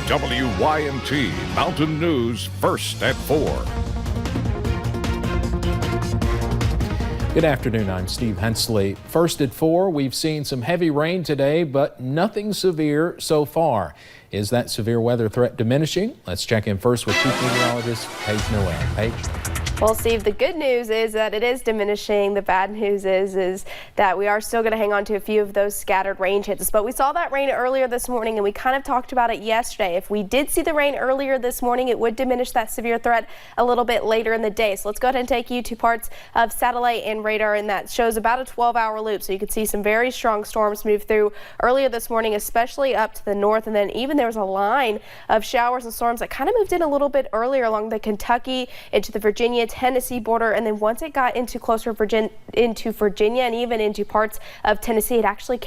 WYMT Mountain News First at 4. Good afternoon, I'm Steve Hensley. First at 4, we've seen some heavy rain today, but nothing severe so far. Is that severe weather threat diminishing? Let's check in first with Chief Meteorologist Paige Noel. Paige? Well, Steve, the good news is that it is diminishing. The bad news is that we are still going to hang on to a few of those scattered rain chances. But we saw that rain earlier this morning, and we kind of talked about it yesterday. If we did see the rain earlier this morning, it would diminish that severe threat a little bit later in the day. So let's go ahead and take you to parts of satellite and radar, and that shows about a 12-hour loop. So you can see some very strong storms move through earlier this morning, especially up to the north. And then even there was a line of showers and storms that kind of moved in a little bit earlier along the Kentucky into the Virginia Tennessee border, and then once it got into closer into Virginia and even into parts of Tennessee, it actually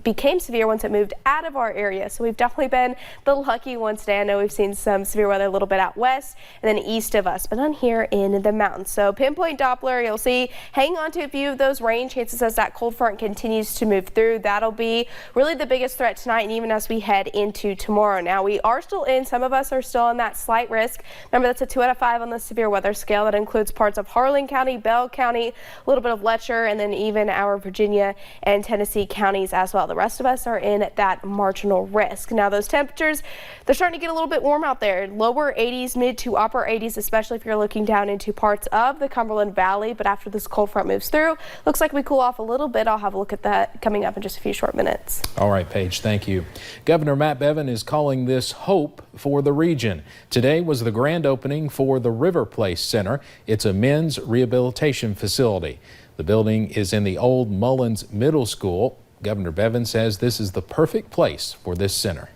became severe once it moved out of our area. So we've definitely been the lucky ones today. I know we've seen some severe weather a little bit out west and then east of us, but none here in the mountains. So pinpoint Doppler, you'll see hang on to a few of those rain chances as that cold front continues to move through. That'll be really the biggest threat tonight and even as we head into tomorrow. Now we are still some of us are still in that slight risk. Remember, that's a 2 out of 5 on the severe weather scale. That includes parts of Harlan County, Bell County, a little bit of Letcher, and then even our Virginia and Tennessee counties as well. The rest of us are in that marginal risk. Now those temperatures, they're starting to get a little bit warm out there. Lower 80s, mid to upper 80s, especially if you're looking down into parts of the Cumberland Valley. But after this cold front moves through, looks like we cool off a little bit. I'll have a look at that coming up in just a few short minutes. All right, Paige, thank you. Governor Matt Bevin is calling this hope for the region. Today was the grand opening for the River Place Center. It's a men's rehabilitation facility. The building is in the old Mullins Middle School. Governor Bevin says this is the perfect place for this center.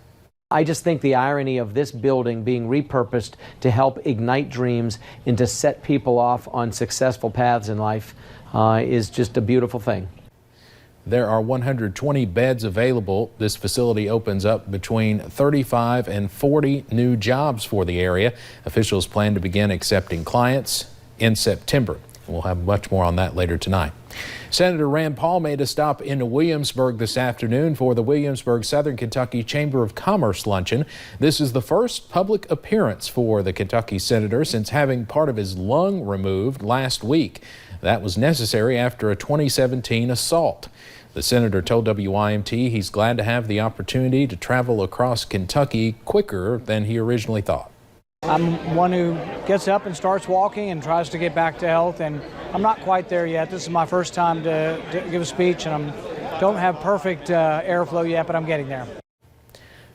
I just think the irony of this building being repurposed to help ignite dreams and to set people off on successful paths in life is just a beautiful thing. There are 120 beds available. This facility opens up between 35 and 40 new jobs for the area. Officials plan to begin accepting clients in September. We'll have much more on that later tonight. Senator Rand Paul made a stop in Williamsburg this afternoon for the Williamsburg Southern Kentucky Chamber of Commerce luncheon. This is the first public appearance for the Kentucky senator since having part of his lung removed last week. That was necessary after a 2017 assault. The senator told WYMT he's glad to have the opportunity to travel across Kentucky quicker than he originally thought. I'm one who gets up and starts walking and tries to get back to health, and I'm not quite there yet. This is my first time to give a speech, and I don't have perfect airflow yet, but I'm getting there.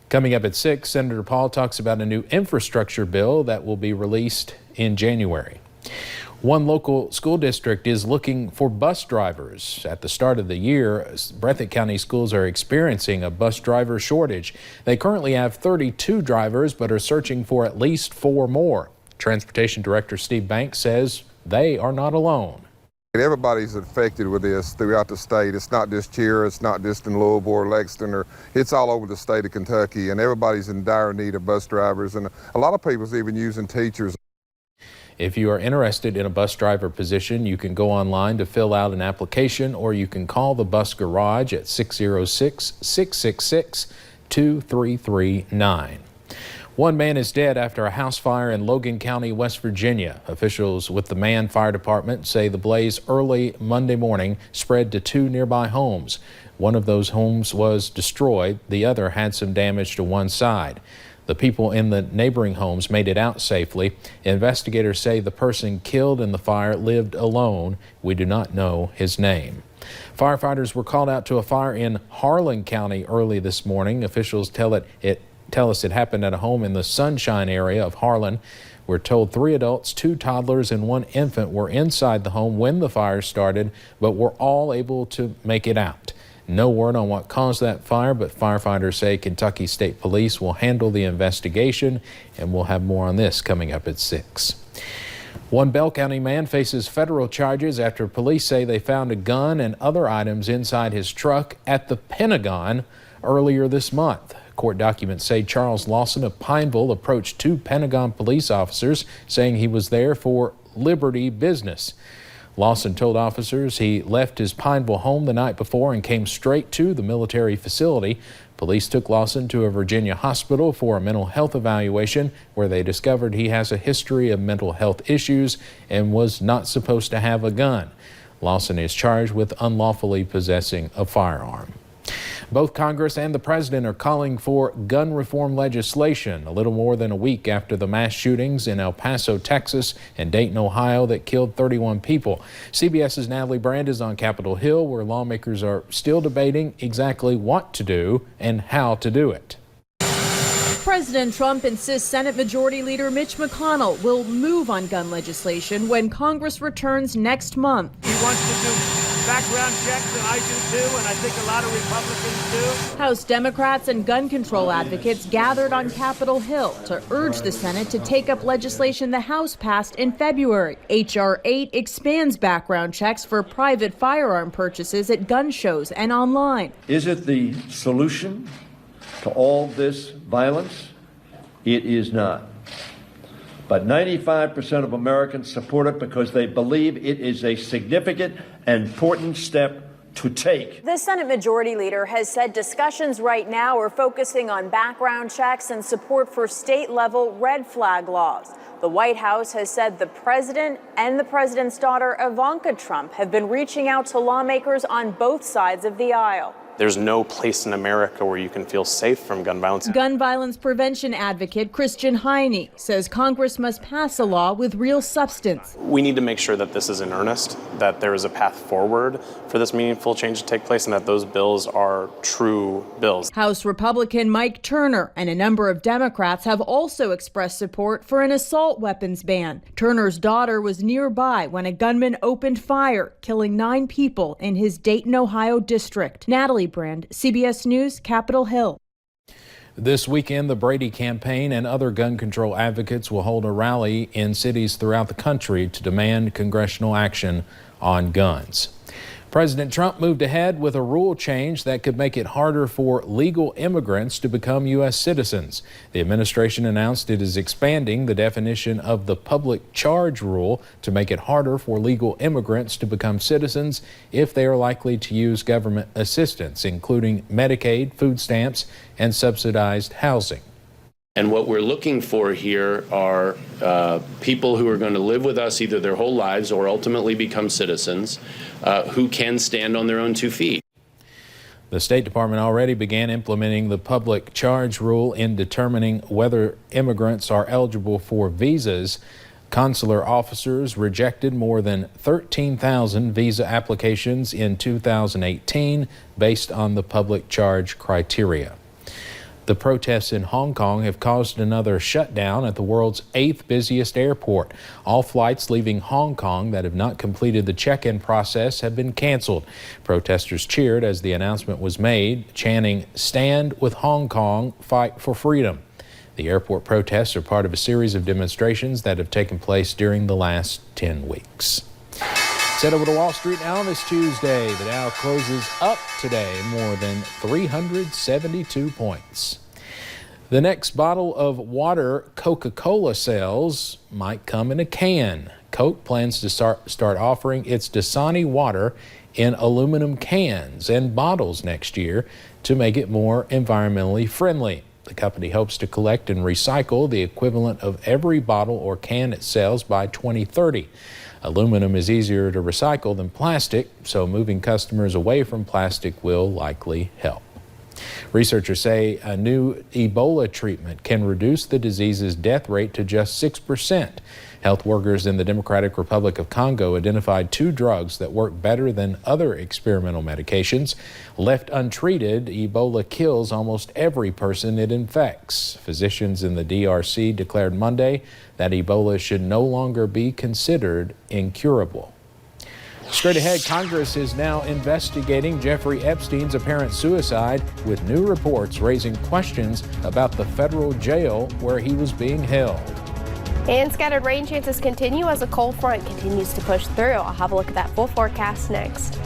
Coming up at 6, Senator Paul talks about a new infrastructure bill that will be released in January. One local school district is looking for bus drivers. At the start of the year, Breathitt County schools are experiencing a bus driver shortage. They currently have 32 drivers, but are searching for at least 4 more. Transportation Director Steve Banks says they are not alone. Everybody's affected with this throughout the state. It's not just here, it's not just in Louisville or Lexington, it's all over the state of Kentucky, and everybody's in dire need of bus drivers, and a lot of people's even using teachers. If you are interested in a bus driver position, you can go online to fill out an application, or you can call the bus garage at 606-666-2339. One man is dead after a house fire in Logan County, West Virginia. Officials with the Mann Fire Department say the blaze early Monday morning spread to 2 nearby homes. One of those homes was destroyed. The other had some damage to one side. The people in the neighboring homes made it out safely. Investigators say the person killed in the fire lived alone. We do not know his name. Firefighters were called out to a fire in Harlan County early this morning. Officials tell us it happened at a home in the Sunshine area of Harlan. We're told 3 adults, 2 toddlers, and 1 infant were inside the home when the fire started, but were all able to make it out. No word on what caused that fire, but firefighters say Kentucky State Police will handle the investigation, and we'll have more on this coming up at 6. One Bell County man faces federal charges after police say they found a gun and other items inside his truck at the Pentagon earlier this month. Court documents say Charles Lawson of Pineville approached 2 Pentagon police officers saying he was there for Liberty business. Lawson told officers he left his Pineville home the night before and came straight to the military facility. Police took Lawson to a Virginia hospital for a mental health evaluation where they discovered he has a history of mental health issues and was not supposed to have a gun. Lawson is charged with unlawfully possessing a firearm. Both Congress and the president are calling for gun reform legislation a little more than a week after the mass shootings in El Paso, Texas and Dayton, Ohio that killed 31 people. CBS's Natalie Brand is on Capitol Hill where lawmakers are still debating exactly what to do and how to do it. President Trump insists Senate Majority Leader Mitch McConnell will move on gun legislation when Congress returns next month. He wants to do background checks, and I do too, and I think a lot of Republicans do. House Democrats and gun control advocates gathered on Capitol Hill to urge the Senate to take up legislation the House passed in February. H.R. 8 expands background checks for private firearm purchases at gun shows and online. Is it the solution to all this violence? It is not. But 95% of Americans support it because they believe it is a significant and important step to take. The Senate Majority Leader has said discussions right now are focusing on background checks and support for state-level red flag laws. The White House has said the president and the president's daughter, Ivanka Trump, have been reaching out to lawmakers on both sides of the aisle. There's no place in America where you can feel safe from gun violence. Gun violence prevention advocate Christian Heine says Congress must pass a law with real substance. We need to make sure that this is in earnest, that there is a path forward for this meaningful change to take place, and that those bills are true bills. House Republican Mike Turner and a number of Democrats have also expressed support for an assault weapons ban. Turner's daughter was nearby when a gunman opened fire, killing 9 people in his Dayton, Ohio district. Natalie Brand, CBS News, Capitol Hill. This weekend, the Brady campaign and other gun control advocates will hold a rally in cities throughout the country to demand congressional action on guns. President Trump moved ahead with a rule change that could make it harder for legal immigrants to become U.S. citizens. The administration announced it is expanding the definition of the public charge rule to make it harder for legal immigrants to become citizens if they are likely to use government assistance, including Medicaid, food stamps, and subsidized housing. And what we're looking for here are people who are going to live with us either their whole lives or ultimately become citizens who can stand on their own 2 feet. The State Department already began implementing the public charge rule in determining whether immigrants are eligible for visas. Consular officers rejected more than 13,000 visa applications in 2018 based on the public charge criteria. The protests in Hong Kong have caused another shutdown at the world's 8th busiest airport. All flights leaving Hong Kong that have not completed the check-in process have been canceled. Protesters cheered as the announcement was made, chanting, "Stand with Hong Kong, fight for freedom." The airport protests are part of a series of demonstrations that have taken place during the last 10 weeks. Let's head over to Wall Street now this Tuesday. The Dow closes up today more than 372 points. The next bottle of water Coca-Cola sells might come in a can. Coke plans to start offering its Dasani water in aluminum cans and bottles next year to make it more environmentally friendly. The company hopes to collect and recycle the equivalent of every bottle or can it sells by 2030. Aluminum is easier to recycle than plastic, so moving customers away from plastic will likely help. Researchers say a new Ebola treatment can reduce the disease's death rate to just 6%. Health workers in the Democratic Republic of Congo identified 2 drugs that work better than other experimental medications. Left untreated, Ebola kills almost every person it infects. Physicians in the DRC declared Monday that Ebola should no longer be considered incurable. Straight ahead, Congress is now investigating Jeffrey Epstein's apparent suicide, with new reports raising questions about the federal jail where he was being held. And scattered rain chances continue as a cold front continues to push through. I'll have a look at that full forecast next.